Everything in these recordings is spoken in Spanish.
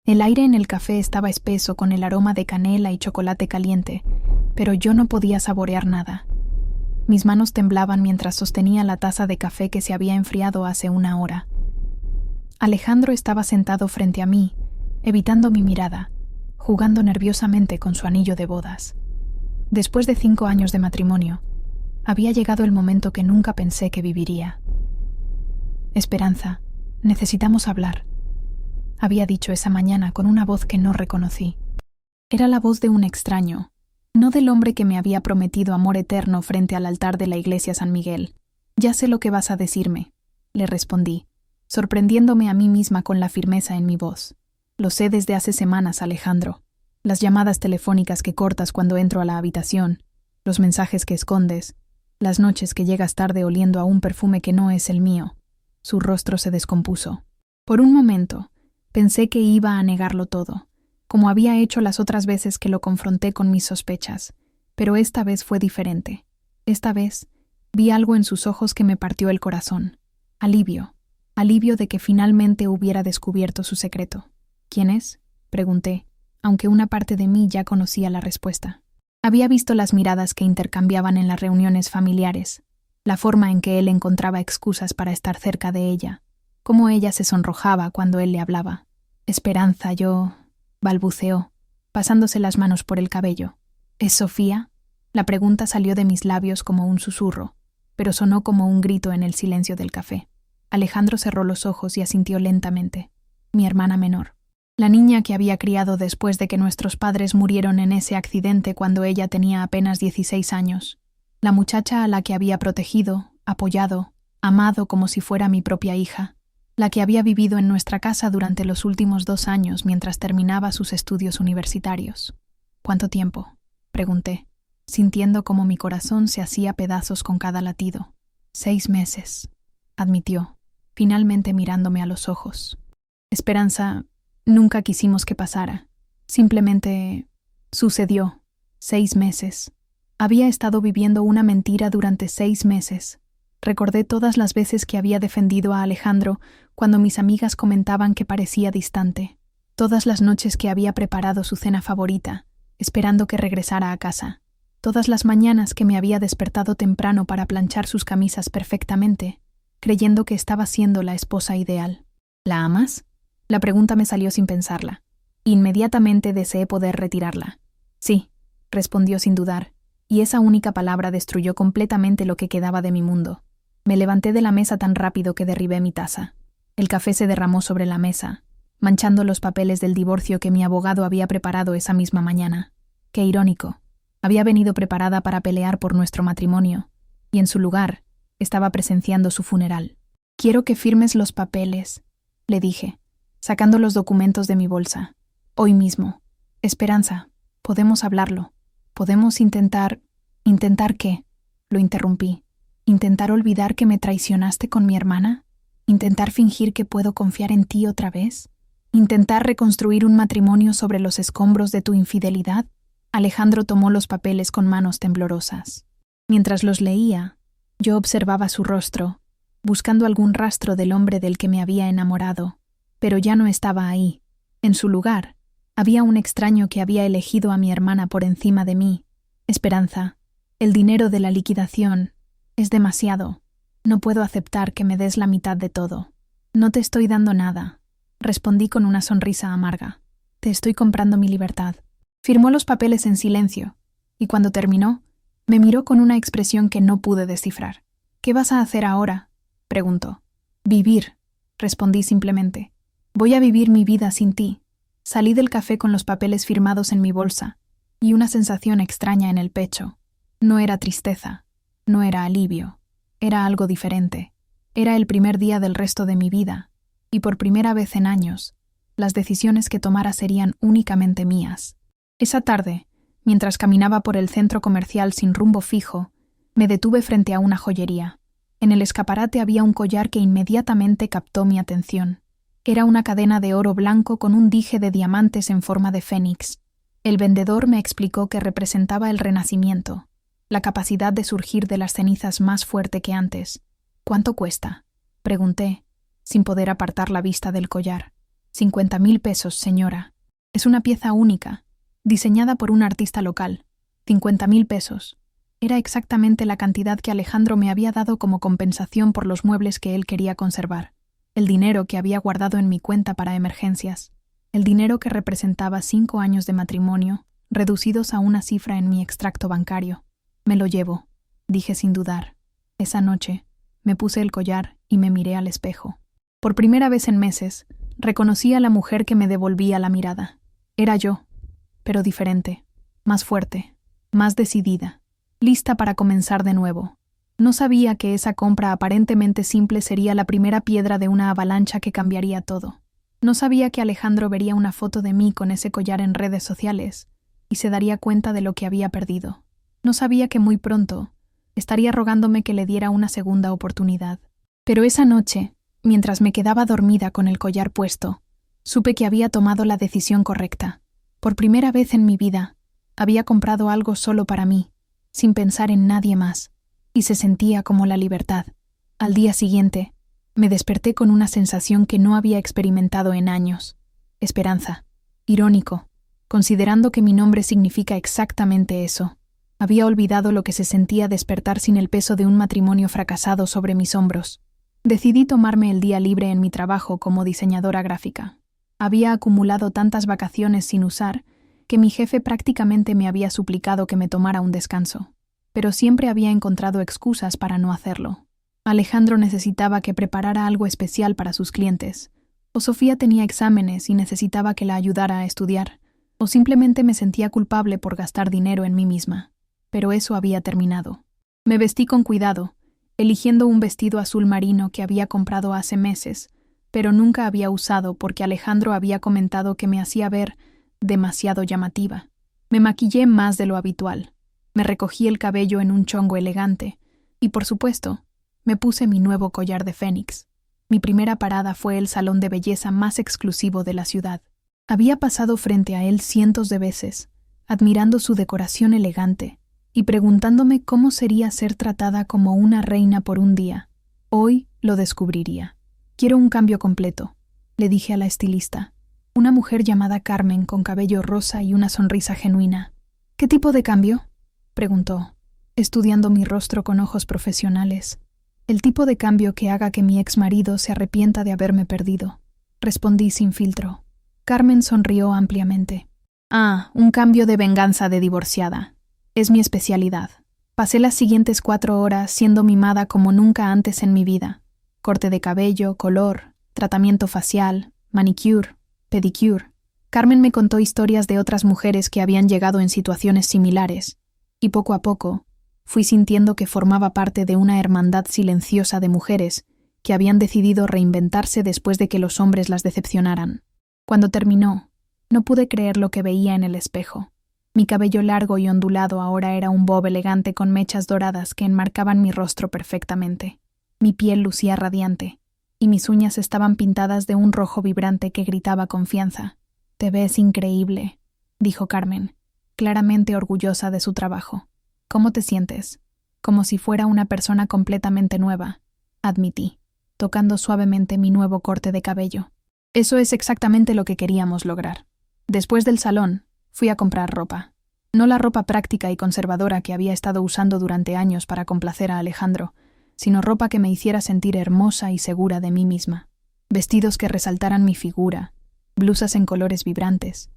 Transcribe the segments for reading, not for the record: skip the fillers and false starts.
El aire en el café estaba espeso con el aroma de canela y chocolate caliente, pero yo no podía saborear nada. Mis manos temblaban mientras sostenía la taza de café que se había enfriado hace una hora. Alejandro estaba sentado frente a mí, evitando mi mirada, jugando nerviosamente con su anillo de bodas. Después de 5 años de matrimonio, había llegado el momento que nunca pensé que viviría. «Esperanza, necesitamos hablar», había dicho esa mañana con una voz que no reconocí. Era la voz de un extraño, no del hombre que me había prometido amor eterno frente al altar de la iglesia San Miguel. «Ya sé lo que vas a decirme», le respondí, sorprendiéndome a mí misma con la firmeza en mi voz. «Lo sé desde hace semanas, Alejandro. Las llamadas telefónicas que cortas cuando entro a la habitación, los mensajes que escondes, las noches que llegas tarde oliendo a un perfume que no es el mío». Su rostro se descompuso. Por un momento, pensé que iba a negarlo todo, como había hecho las otras veces que lo confronté con mis sospechas, pero esta vez fue diferente. Esta vez vi algo en sus ojos que me partió el corazón. Alivio de que finalmente hubiera descubierto su secreto. «¿Quién es?», pregunté, aunque una parte de mí ya conocía la respuesta. Había visto las miradas que intercambiaban en las reuniones familiares, la forma en que él encontraba excusas para estar cerca de ella, cómo ella se sonrojaba cuando él le hablaba. «Esperanza, balbuceó, pasándose las manos por el cabello. «¿Es Sofía?». La pregunta salió de mis labios como un susurro, pero sonó como un grito en el silencio del café. Alejandro cerró los ojos y asintió lentamente. «Mi hermana menor. La niña que había criado después de que nuestros padres murieron en ese accidente cuando ella tenía apenas 16 años. La muchacha a la que había protegido, apoyado, amado como si fuera mi propia hija. La que había vivido en nuestra casa durante los últimos 2 años mientras terminaba sus estudios universitarios». «¿Cuánto tiempo?», pregunté, sintiendo como mi corazón se hacía pedazos con cada latido. «6 meses», admitió, finalmente mirándome a los ojos. «Esperanza, nunca quisimos que pasara. Simplemente sucedió. 6 meses. Había estado viviendo una mentira durante 6 meses. Recordé todas las veces que había defendido a Alejandro cuando mis amigas comentaban que parecía distante. Todas las noches que había preparado su cena favorita, esperando que regresara a casa. Todas las mañanas que me había despertado temprano para planchar sus camisas perfectamente, creyendo que estaba siendo la esposa ideal. «¿La amas?». La pregunta me salió sin pensarla. Inmediatamente deseé poder retirarla. «Sí», respondió sin dudar, y esa única palabra destruyó completamente lo que quedaba de mi mundo. Me levanté de la mesa tan rápido que derribé mi taza. El café se derramó sobre la mesa, manchando los papeles del divorcio que mi abogado había preparado esa misma mañana. Qué irónico. Había venido preparada para pelear por nuestro matrimonio, y en su lugar estaba presenciando su funeral. «Quiero que firmes los papeles», le dije, sacando los documentos de mi bolsa. «Hoy mismo. Esperanza, podemos hablarlo. Podemos intentar...». «¿Intentar qué?», lo interrumpí. «¿Intentar olvidar que me traicionaste con mi hermana? ¿Intentar fingir que puedo confiar en ti otra vez? ¿Intentar reconstruir un matrimonio sobre los escombros de tu infidelidad?». Alejandro tomó los papeles con manos temblorosas. Mientras los leía, yo observaba su rostro, buscando algún rastro del hombre del que me había enamorado, pero ya no estaba ahí. En su lugar, había un extraño que había elegido a mi hermana por encima de mí. «Esperanza, el dinero de la liquidación es demasiado. No puedo aceptar que me des la mitad de todo». «No te estoy dando nada», respondí con una sonrisa amarga. «Te estoy comprando mi libertad». Firmó los papeles en silencio, y cuando terminó, me miró con una expresión que no pude descifrar. «¿Qué vas a hacer ahora?», preguntó. «Vivir», respondí simplemente. «Voy a vivir mi vida sin ti». Salí del café con los papeles firmados en mi bolsa, y una sensación extraña en el pecho. No era tristeza, no era alivio, era algo diferente. Era el primer día del resto de mi vida, y por primera vez en años, las decisiones que tomara serían únicamente mías. Esa tarde, mientras caminaba por el centro comercial sin rumbo fijo, me detuve frente a una joyería. En el escaparate había un collar que inmediatamente captó mi atención. Era una cadena de oro blanco con un dije de diamantes en forma de fénix. El vendedor me explicó que representaba el renacimiento, la capacidad de surgir de las cenizas más fuerte que antes. «¿Cuánto cuesta?», pregunté, sin poder apartar la vista del collar. 50.000 pesos, señora. Es una pieza única, diseñada por un artista local. 50.000 pesos. Era exactamente la cantidad que Alejandro me había dado como compensación por los muebles que él quería conservar. El dinero que había guardado en mi cuenta para emergencias. El dinero que representaba 5 años de matrimonio, reducidos a una cifra en mi extracto bancario. Me lo llevo, dije sin dudar. Esa noche, me puse el collar y me miré al espejo. Por primera vez en meses, reconocí a la mujer que me devolvía la mirada. Era yo, pero diferente, más fuerte, más decidida, lista para comenzar de nuevo. No sabía que esa compra aparentemente simple sería la primera piedra de una avalancha que cambiaría todo. No sabía que Alejandro vería una foto de mí con ese collar en redes sociales y se daría cuenta de lo que había perdido. No sabía que muy pronto estaría rogándome que le diera una segunda oportunidad. Pero esa noche, mientras me quedaba dormida con el collar puesto, supe que había tomado la decisión correcta. Por primera vez en mi vida, había comprado algo solo para mí, sin pensar en nadie más, y se sentía como la libertad. Al día siguiente, me desperté con una sensación que no había experimentado en años. Esperanza. Irónico, considerando que mi nombre significa exactamente eso. Había olvidado lo que se sentía despertar sin el peso de un matrimonio fracasado sobre mis hombros. Decidí tomarme el día libre en mi trabajo como diseñadora gráfica. Había acumulado tantas vacaciones sin usar que mi jefe prácticamente me había suplicado que me tomara un descanso, pero siempre había encontrado excusas para no hacerlo. Alejandro necesitaba que preparara algo especial para sus clientes, o Sofía tenía exámenes y necesitaba que la ayudara a estudiar, o simplemente me sentía culpable por gastar dinero en mí misma. Pero eso había terminado. Me vestí con cuidado, eligiendo un vestido azul marino que había comprado hace meses, pero nunca había usado porque Alejandro había comentado que me hacía ver demasiado llamativa. Me maquillé más de lo habitual, me recogí el cabello en un chongo elegante y, por supuesto, me puse mi nuevo collar de fénix. Mi primera parada fue el salón de belleza más exclusivo de la ciudad. Había pasado frente a él cientos de veces, admirando su decoración elegante y preguntándome cómo sería ser tratada como una reina por un día. Hoy lo descubriría. Quiero un cambio completo, le dije a la estilista. Una mujer llamada Carmen con cabello rosa y una sonrisa genuina. ¿Qué tipo de cambio?, preguntó, estudiando mi rostro con ojos profesionales. El tipo de cambio que haga que mi exmarido se arrepienta de haberme perdido, respondí sin filtro. Carmen sonrió ampliamente. Un cambio de venganza de divorciada. Es mi especialidad. Pasé las siguientes 4 horas siendo mimada como nunca antes en mi vida. Corte de cabello, color, tratamiento facial, manicure, pedicure. Carmen me contó historias de otras mujeres que habían llegado en situaciones similares, y poco a poco fui sintiendo que formaba parte de una hermandad silenciosa de mujeres que habían decidido reinventarse después de que los hombres las decepcionaran. Cuando terminó, no pude creer lo que veía en el espejo. Mi cabello largo y ondulado ahora era un bob elegante con mechas doradas que enmarcaban mi rostro perfectamente. Mi piel lucía radiante, y mis uñas estaban pintadas de un rojo vibrante que gritaba confianza. «Te ves increíble», dijo Carmen, claramente orgullosa de su trabajo. «¿Cómo te sientes?» «Como si fuera una persona completamente nueva», admití, tocando suavemente mi nuevo corte de cabello. Eso es exactamente lo que queríamos lograr. Después del salón, fui a comprar ropa. No la ropa práctica y conservadora que había estado usando durante años para complacer a Alejandro, sino ropa que me hiciera sentir hermosa y segura de mí misma. Vestidos que resaltaran mi figura, blusas en colores vibrantes,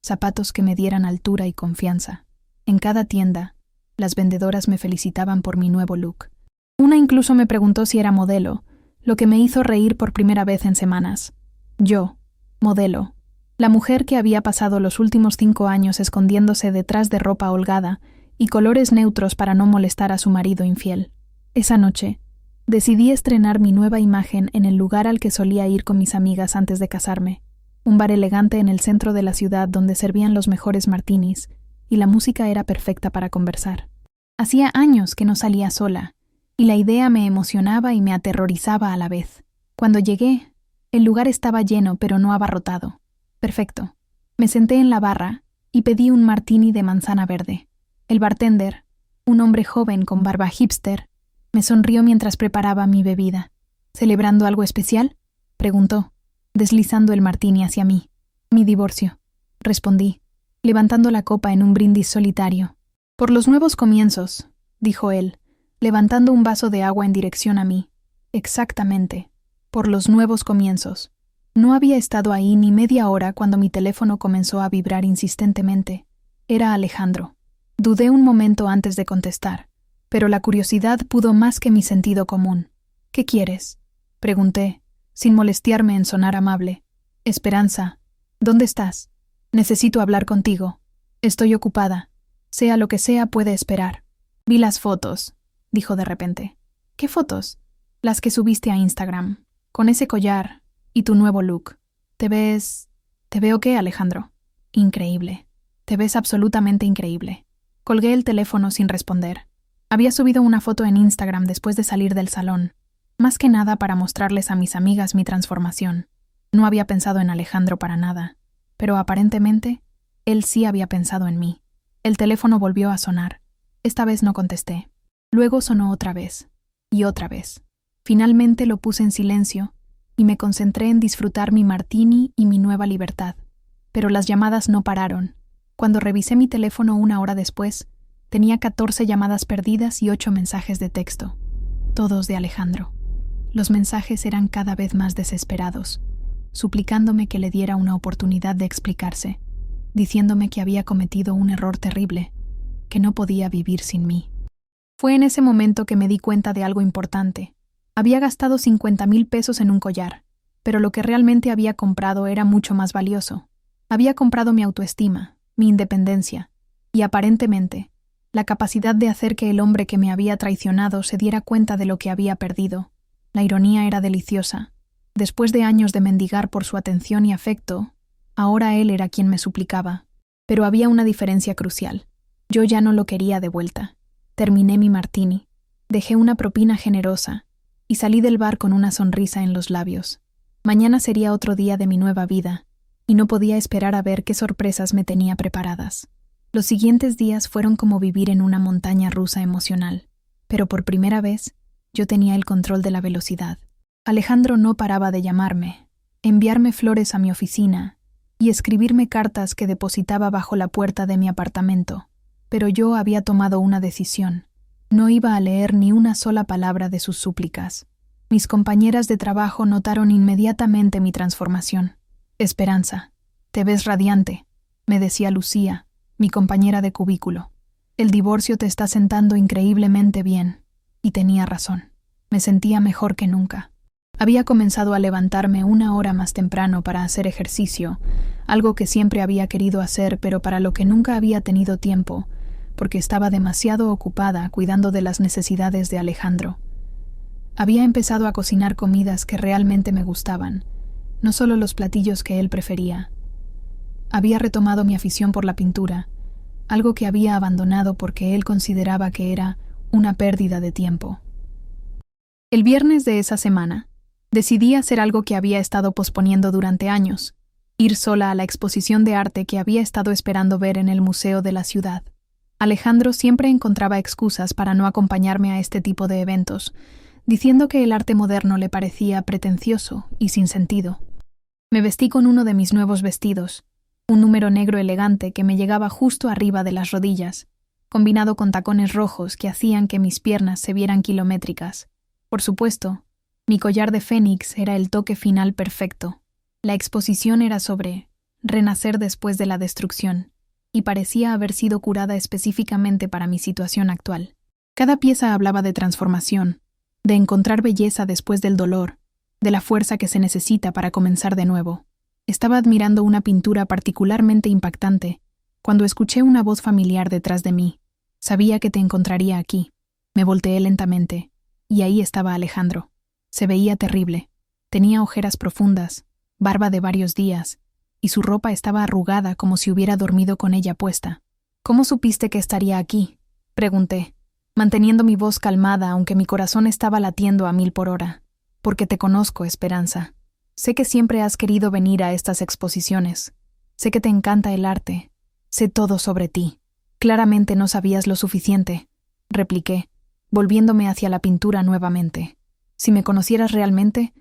zapatos que me dieran altura y confianza. En cada tienda, las vendedoras me felicitaban por mi nuevo look. Una incluso me preguntó si era modelo, lo que me hizo reír por primera vez en semanas. Yo, modelo, la mujer que había pasado los últimos 5 años escondiéndose detrás de ropa holgada y colores neutros para no molestar a su marido infiel. Esa noche, decidí estrenar mi nueva imagen en el lugar al que solía ir con mis amigas antes de casarme, un bar elegante en el centro de la ciudad donde servían los mejores martinis y la música era perfecta para conversar. Hacía años que no salía sola, y la idea me emocionaba y me aterrorizaba a la vez. Cuando llegué, el lugar estaba lleno pero no abarrotado. Perfecto. Me senté en la barra y pedí un martini de manzana verde. El bartender, un hombre joven con barba hipster, me sonrió mientras preparaba mi bebida. ¿Celebrando algo especial?, preguntó. deslizando el martini hacia mí. Mi divorcio, respondí, levantando la copa en un brindis solitario. Por los nuevos comienzos, dijo él, levantando un vaso de agua en dirección a mí. Exactamente, por los nuevos comienzos. No había estado ahí ni media hora cuando mi teléfono comenzó a vibrar insistentemente. Era Alejandro. Dudé un momento antes de contestar, pero la curiosidad pudo más que mi sentido común. ¿Qué quieres?, pregunté, sin molestarme en sonar amable. Esperanza, ¿dónde estás? Necesito hablar contigo. Estoy ocupada. Sea lo que sea, puede esperar. Vi las fotos, dijo de repente. ¿Qué fotos? Las que subiste a Instagram, con ese collar y tu nuevo look. ¿Te veo qué, Alejandro? Increíble. Te ves absolutamente increíble. Colgué el teléfono sin responder. Había subido una foto en Instagram después de salir del salón, más que nada para mostrarles a mis amigas mi transformación. No había pensado en Alejandro para nada, pero aparentemente, él sí había pensado en mí. El teléfono volvió a sonar. Esta vez no contesté. Luego sonó otra vez, y otra vez. Finalmente lo puse en silencio, y me concentré en disfrutar mi martini y mi nueva libertad. Pero las llamadas no pararon. Cuando revisé mi teléfono una hora después, tenía 14 llamadas perdidas y 8 mensajes de texto, todos de Alejandro. Los mensajes eran cada vez más desesperados, suplicándome que le diera una oportunidad de explicarse, diciéndome que había cometido un error terrible, que no podía vivir sin mí. Fue en ese momento que me di cuenta de algo importante. Había gastado 50,000 pesos en un collar, pero lo que realmente había comprado era mucho más valioso. Había comprado mi autoestima, mi independencia, y aparentemente, la capacidad de hacer que el hombre que me había traicionado se diera cuenta de lo que había perdido. La ironía era deliciosa. Después de años de mendigar por su atención y afecto, ahora él era quien me suplicaba. Pero había una diferencia crucial. Yo ya no lo quería de vuelta. Terminé mi martini, dejé una propina generosa y salí del bar con una sonrisa en los labios. Mañana sería otro día de mi nueva vida, y no podía esperar a ver qué sorpresas me tenía preparadas. Los siguientes días fueron como vivir en una montaña rusa emocional, pero por primera vez yo tenía el control de la velocidad. Alejandro no paraba de llamarme, enviarme flores a mi oficina y escribirme cartas que depositaba bajo la puerta de mi apartamento, pero yo había tomado una decisión. No iba a leer ni una sola palabra de sus súplicas. Mis compañeras de trabajo notaron inmediatamente mi transformación. Esperanza, te ves radiante, me decía Lucía, mi compañera de cubículo. El divorcio te está sentando increíblemente bien. Y tenía razón. Me sentía mejor que nunca. Había comenzado a levantarme 1 hora más temprano para hacer ejercicio, algo que siempre había querido hacer, pero para lo que nunca había tenido tiempo, porque estaba demasiado ocupada cuidando de las necesidades de Alejandro. Había empezado a cocinar comidas que realmente me gustaban, no solo los platillos que él prefería. Había retomado mi afición por la pintura, algo que había abandonado porque él consideraba que era una pérdida de tiempo. El viernes de esa semana, decidí hacer algo que había estado posponiendo durante años, ir sola a la exposición de arte que había estado esperando ver en el museo de la ciudad. Alejandro siempre encontraba excusas para no acompañarme a este tipo de eventos, diciendo que el arte moderno le parecía pretencioso y sin sentido. Me vestí con uno de mis nuevos vestidos, un número negro elegante que me llegaba justo arriba de las rodillas, combinado con tacones rojos que hacían que mis piernas se vieran kilométricas. Por supuesto, mi collar de fénix era el toque final perfecto. La exposición era sobre renacer después de la destrucción, y parecía haber sido curada específicamente para mi situación actual. Cada pieza hablaba de transformación, de encontrar belleza después del dolor, de la fuerza que se necesita para comenzar de nuevo. Estaba admirando una pintura particularmente impactante, cuando escuché una voz familiar detrás de mí. Sabía que te encontraría aquí. Me volteé lentamente, y ahí estaba Alejandro. Se veía terrible. Tenía ojeras profundas, barba de varios días, y su ropa estaba arrugada como si hubiera dormido con ella puesta. ¿Cómo supiste que estaría aquí?, pregunté, manteniendo mi voz calmada aunque mi corazón estaba latiendo a 1000 por hora. Porque te conozco, Esperanza. Sé que siempre has querido venir a estas exposiciones. Sé que te encanta el arte. Sé todo sobre ti. Claramente no sabías lo suficiente, repliqué, volviéndome hacia la pintura nuevamente. Si me conocieras realmente,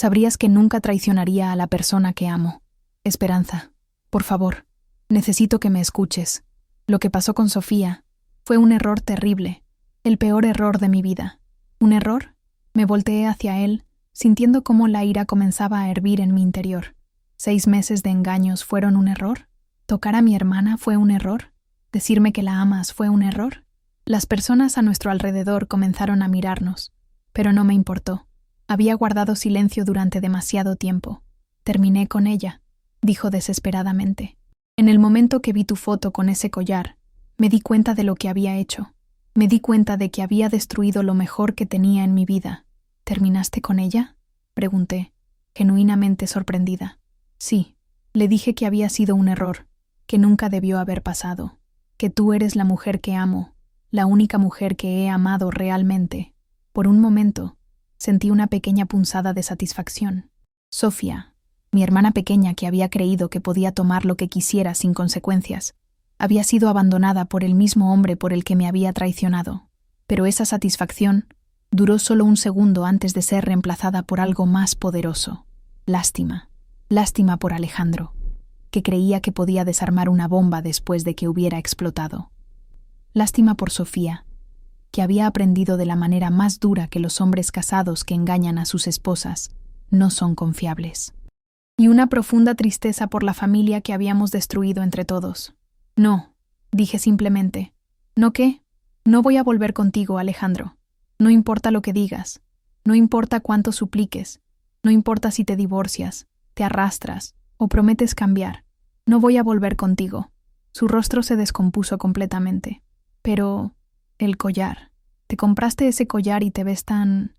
Sabrías que nunca traicionaría a la persona que amo. Esperanza, por favor, necesito que me escuches. Lo que pasó con Sofía fue un error terrible, el peor error de mi vida. ¿Un error? Me volteé hacia él, sintiendo cómo la ira comenzaba a hervir en mi interior. 6 meses de engaños fueron un error. ¿Tocar a mi hermana fue un error? ¿Decirme que la amas fue un error? Las personas a nuestro alrededor comenzaron a mirarnos, pero no me importó. Había guardado silencio durante demasiado tiempo. Terminé con ella, dijo desesperadamente. En el momento que vi tu foto con ese collar, me di cuenta de lo que había hecho. Me di cuenta de que había destruido lo mejor que tenía en mi vida. ¿Terminaste con ella?, pregunté, genuinamente sorprendida. Sí, le dije que había sido un error, que nunca debió haber pasado, que tú eres la mujer que amo, la única mujer que he amado realmente. Por un momento, sentí una pequeña punzada de satisfacción. Sofía, mi hermana pequeña que había creído que podía tomar lo que quisiera sin consecuencias, había sido abandonada por el mismo hombre por el que me había traicionado. Pero esa satisfacción duró solo un segundo antes de ser reemplazada por algo más poderoso. Lástima. Lástima por Alejandro, que creía que podía desarmar una bomba después de que hubiera explotado. Lástima por Sofía, que había aprendido de la manera más dura que los hombres casados que engañan a sus esposas no son confiables. Y una profunda tristeza por la familia que habíamos destruido entre todos. No, dije simplemente. ¿No qué? No voy a volver contigo, Alejandro. No importa lo que digas, no importa cuánto supliques, no importa si te divorcias, te arrastras o prometes cambiar. No voy a volver contigo. Su rostro se descompuso completamente. Pero el collar. ¿Te compraste ese collar y te ves tan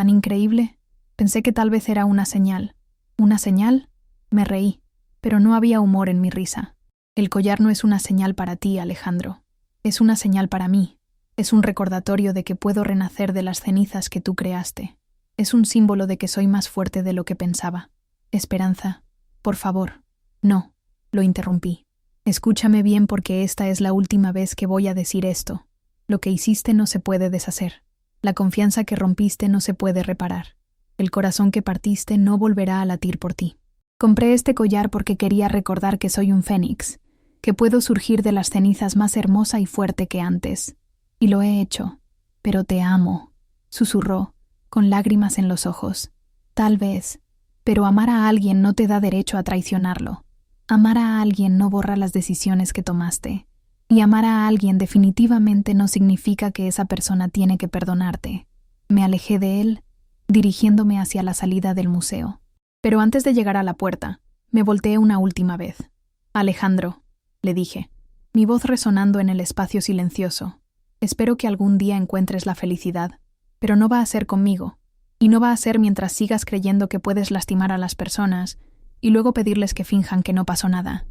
increíble? Pensé que tal vez era una señal. ¿Una señal? Me reí, pero no había humor en mi risa. El collar no es una señal para ti, Alejandro. Es una señal para mí. Es un recordatorio de que puedo renacer de las cenizas que tú creaste. Es un símbolo de que soy más fuerte de lo que pensaba. Esperanza, por favor. No, lo interrumpí. Escúchame bien porque esta es la última vez que voy a decir esto. Lo que hiciste no se puede deshacer. La confianza que rompiste no se puede reparar. El corazón que partiste no volverá a latir por ti. Compré este collar porque quería recordar que soy un fénix, que puedo surgir de las cenizas más hermosa y fuerte que antes. Y lo he hecho. Pero te amo, susurró, con lágrimas en los ojos. Tal vez, pero amar a alguien no te da derecho a traicionarlo. Amar a alguien no borra las decisiones que tomaste. Y amar a alguien definitivamente no significa que esa persona tiene que perdonarte. Me alejé de él, dirigiéndome hacia la salida del museo. Pero antes de llegar a la puerta, me volteé una última vez. Alejandro, le dije, mi voz resonando en el espacio silencioso. Espero que algún día encuentres la felicidad, pero no va a ser conmigo, y no va a ser mientras sigas creyendo que puedes lastimar a las personas y luego pedirles que finjan que no pasó nada.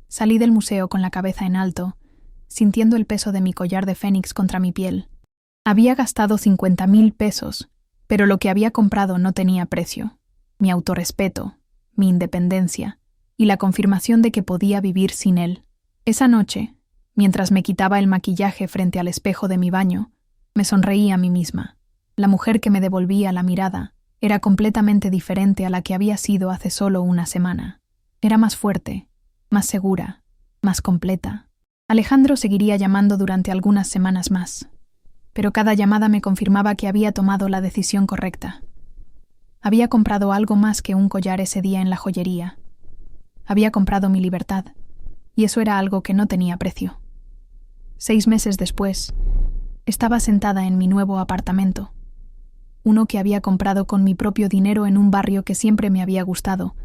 Salí del museo con la cabeza en alto, sintiendo el peso de mi collar de fénix contra mi piel. Había gastado 50,000 pesos, pero lo que había comprado no tenía precio. Mi autorrespeto, mi independencia y la confirmación de que podía vivir sin él. Esa noche, mientras me quitaba el maquillaje frente al espejo de mi baño, me sonreí a mí misma. La mujer que me devolvía la mirada era completamente diferente a la que había sido hace solo una semana. Era más fuerte, más segura, más completa. Alejandro seguiría llamando durante algunas semanas más, pero cada llamada me confirmaba que había tomado la decisión correcta. Había comprado algo más que un collar ese día en la joyería. Había comprado mi libertad, y eso era algo que no tenía precio. 6 meses después, estaba sentada en mi nuevo apartamento, uno que había comprado con mi propio dinero en un barrio que siempre me había gustado,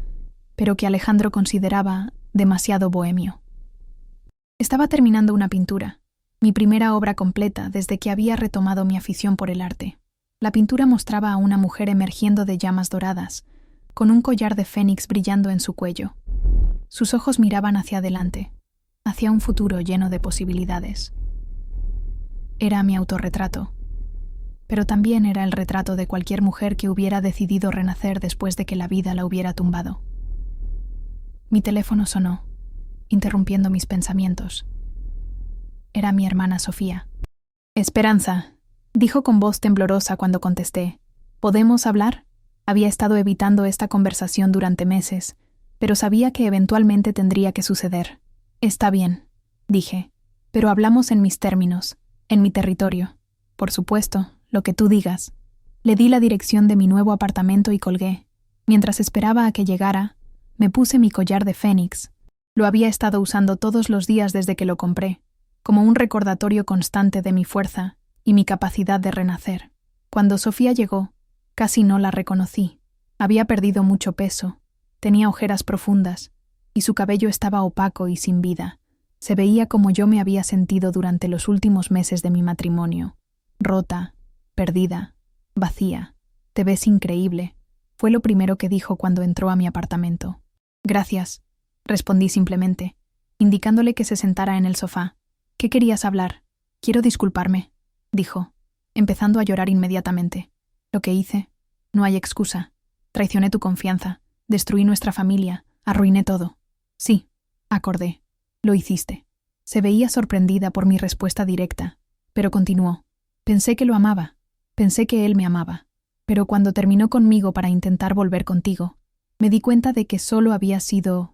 pero que Alejandro consideraba demasiado bohemio. Estaba terminando una pintura, mi primera obra completa desde que había retomado mi afición por el arte. La pintura mostraba a una mujer emergiendo de llamas doradas, con un collar de fénix brillando en su cuello. Sus ojos miraban hacia adelante, hacia un futuro lleno de posibilidades. Era mi autorretrato, pero también era el retrato de cualquier mujer que hubiera decidido renacer después de que la vida la hubiera tumbado. Mi teléfono sonó, interrumpiendo mis pensamientos. Era mi hermana Sofía. Esperanza, dijo con voz temblorosa cuando contesté. ¿Podemos hablar? Había estado evitando esta conversación durante meses, pero sabía que eventualmente tendría que suceder. Está bien, dije, pero hablamos en mis términos, en mi territorio. Por supuesto, lo que tú digas. Le di la dirección de mi nuevo apartamento y colgué. Mientras esperaba a que llegara, me puse mi collar de fénix. Lo había estado usando todos los días desde que lo compré, como un recordatorio constante de mi fuerza y mi capacidad de renacer. Cuando Sofía llegó, casi no la reconocí. Había perdido mucho peso, tenía ojeras profundas, y su cabello estaba opaco y sin vida. Se veía como yo me había sentido durante los últimos meses de mi matrimonio. Rota, perdida, vacía. Te ves increíble, fue lo primero que dijo cuando entró a mi apartamento. Gracias, respondí simplemente, indicándole que se sentara en el sofá. ¿Qué querías hablar? Quiero disculparme, dijo, empezando a llorar inmediatamente. Lo que hice, no hay excusa. Traicioné tu confianza, destruí nuestra familia, arruiné todo. Sí, acordé. Lo hiciste. Se veía sorprendida por mi respuesta directa, pero continuó. Pensé que lo amaba, pensé que él me amaba, pero cuando terminó conmigo para intentar volver contigo, me di cuenta de que solo había sido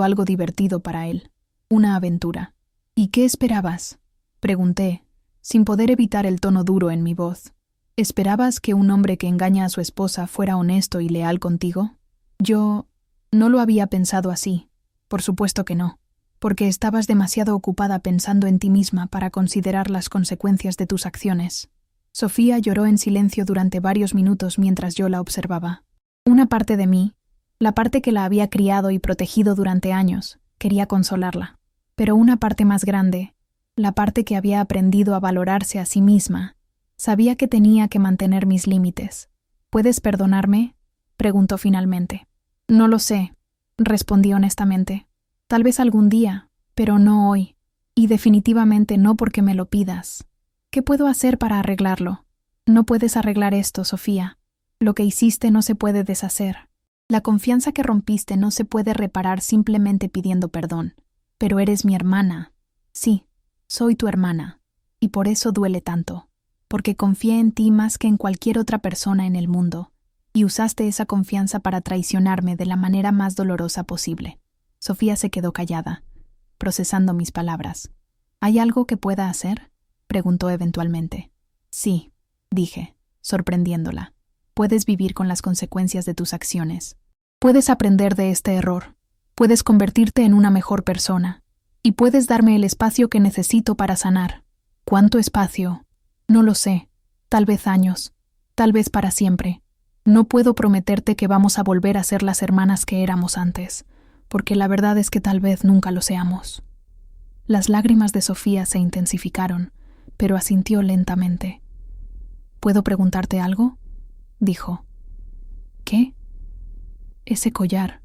algo divertido para él, una aventura. ¿Y qué esperabas? Pregunté, sin poder evitar el tono duro en mi voz. ¿Esperabas que un hombre que engaña a su esposa fuera honesto y leal contigo? Yo no lo había pensado así. Por supuesto que no, porque estabas demasiado ocupada pensando en ti misma para considerar las consecuencias de tus acciones. Sofía lloró en silencio durante varios minutos mientras yo la observaba. Una parte de mí, la parte que la había criado y protegido durante años, quería consolarla. Pero una parte más grande, la parte que había aprendido a valorarse a sí misma, sabía que tenía que mantener mis límites. ¿Puedes perdonarme?, preguntó finalmente. No lo sé, respondí honestamente. Tal vez algún día, pero no hoy. Y definitivamente no porque me lo pidas. ¿Qué puedo hacer para arreglarlo? No puedes arreglar esto, Sofía. Lo que hiciste no se puede deshacer. La confianza que rompiste no se puede reparar simplemente pidiendo perdón. Pero eres mi hermana. Sí, soy tu hermana. Y por eso duele tanto. Porque confié en ti más que en cualquier otra persona en el mundo, y usaste esa confianza para traicionarme de la manera más dolorosa posible. Sofía se quedó callada, procesando mis palabras. ¿Hay algo que pueda hacer?, preguntó eventualmente. Sí, dije, sorprendiéndola. Puedes vivir con las consecuencias de tus acciones. Puedes aprender de este error. Puedes convertirte en una mejor persona. Y puedes darme el espacio que necesito para sanar. ¿Cuánto espacio? No lo sé. Tal vez años. Tal vez para siempre. No puedo prometerte que vamos a volver a ser las hermanas que éramos antes, porque la verdad es que tal vez nunca lo seamos. Las lágrimas de Sofía se intensificaron, pero asintió lentamente. ¿Puedo preguntarte algo?, dijo. ¿Qué? Ese collar.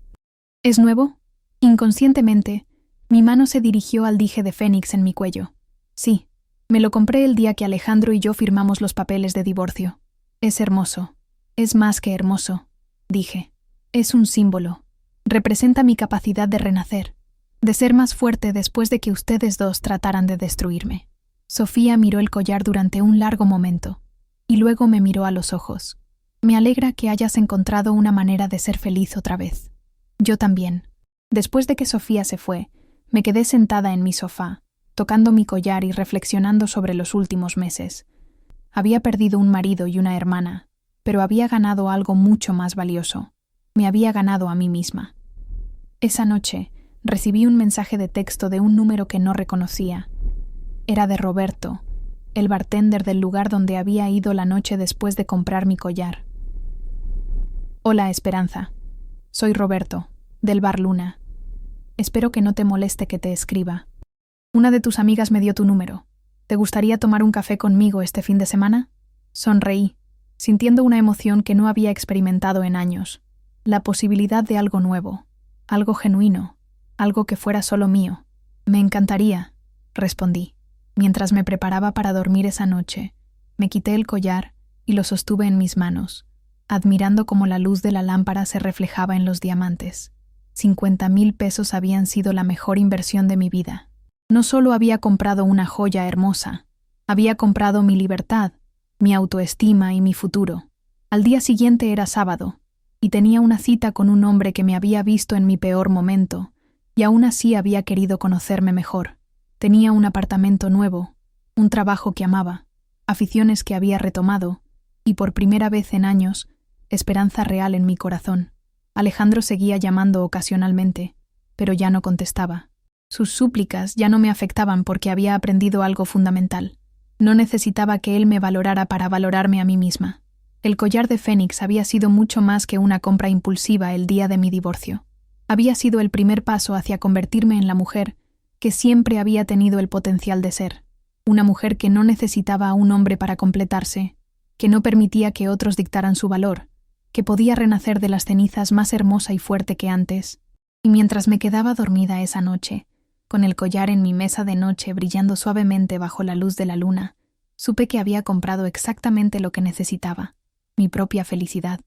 ¿Es nuevo? Inconscientemente, mi mano se dirigió al dije de fénix en mi cuello. Sí. Me lo compré el día que Alejandro y yo firmamos los papeles de divorcio. Es hermoso. Es más que hermoso, dije. Es un símbolo. Representa mi capacidad de renacer, de ser más fuerte después de que ustedes dos trataran de destruirme. Sofía miró el collar durante un largo momento, y luego me miró a los ojos. Me alegra que hayas encontrado una manera de ser feliz otra vez. Yo también. Después de que Sofía se fue, me quedé sentada en mi sofá, tocando mi collar y reflexionando sobre los últimos meses. Había perdido un marido y una hermana, pero había ganado algo mucho más valioso. Me había ganado a mí misma. Esa noche, recibí un mensaje de texto de un número que no reconocía. Era de Roberto, el bartender del lugar donde había ido la noche después de comprar mi collar. Hola, Esperanza. Soy Roberto, del bar Luna. Espero que no te moleste que te escriba. Una de tus amigas me dio tu número. ¿Te gustaría tomar un café conmigo este fin de semana? Sonreí, sintiendo una emoción que no había experimentado en años. La posibilidad de algo nuevo, algo genuino, algo que fuera solo mío. Me encantaría, respondí. Mientras me preparaba para dormir esa noche, me quité el collar y lo sostuve en mis manos, admirando cómo la luz de la lámpara se reflejaba en los diamantes. 50,000 pesos habían sido la mejor inversión de mi vida. No solo había comprado una joya hermosa, había comprado mi libertad, mi autoestima y mi futuro. Al día siguiente era sábado, y tenía una cita con un hombre que me había visto en mi peor momento, y aún así había querido conocerme mejor. Tenía un apartamento nuevo, un trabajo que amaba, aficiones que había retomado, y por primera vez en años, esperanza real en mi corazón. Alejandro seguía llamando ocasionalmente, pero ya no contestaba. Sus súplicas ya no me afectaban porque había aprendido algo fundamental. No necesitaba que él me valorara para valorarme a mí misma. El collar de Fénix había sido mucho más que una compra impulsiva el día de mi divorcio. Había sido el primer paso hacia convertirme en la mujer que siempre había tenido el potencial de ser. Una mujer que no necesitaba a un hombre para completarse, que no permitía que otros dictaran su valor, que podía renacer de las cenizas más hermosa y fuerte que antes. Y mientras me quedaba dormida esa noche, con el collar en mi mesa de noche brillando suavemente bajo la luz de la luna, supe que había comprado exactamente lo que necesitaba, mi propia felicidad.